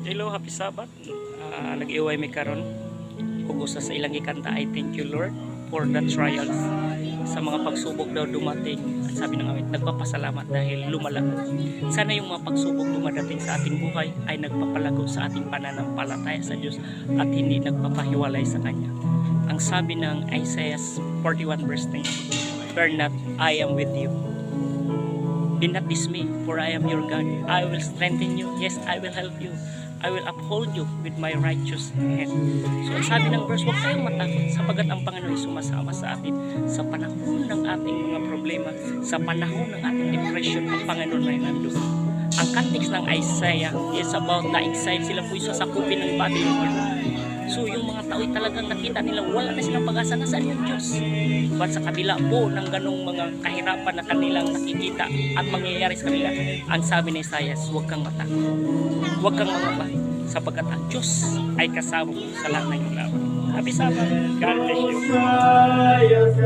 Hello, happy Sabbath. Nag-iway mi karon. Ug usa sa ilang gikanta ay thank you Lord for the trials. Sa mga pagsubok daw dumating, at sabi ng awit, nagpapasalamat dahil lumalago. Sana yung mga pagsubok dumadating sa ating buhay ay nagpapalago sa ating pananampalataya sa Diyos at hindi nagpapahiwalay sa Kanya. Ang sabi ng Isaiah 41 verse 9, "Fear not, I am with you. Be not dismayed, for I am your God. I will strengthen you. Yes, I will help you. I will uphold you with my righteous hand." So ang sabi ng verse, huwag kayong matakot sapagat ang Panginoon ay sumasama sa atin sa panahon ng ating mga problema, sa panahon ng ating depression, ang Panginoon ay nandun. Ang context ng Isaiah is about the exile. Sila po yung sasakupin ng Babylon. So yung mga tao ay talagang nakita nila wala na silang pag-asa, nasaan yung Diyos. But sa kabila po ng ganong mga kahirapan na kanilang nakikita at mangyayari sa kanila, ang sabi ni Isaiah, huwag kang matakot, huwag kang mangamba, sapagkat ang Diyos ay kasama mo sa lahat ng iyong laban. Happy Sabbath. God bless you.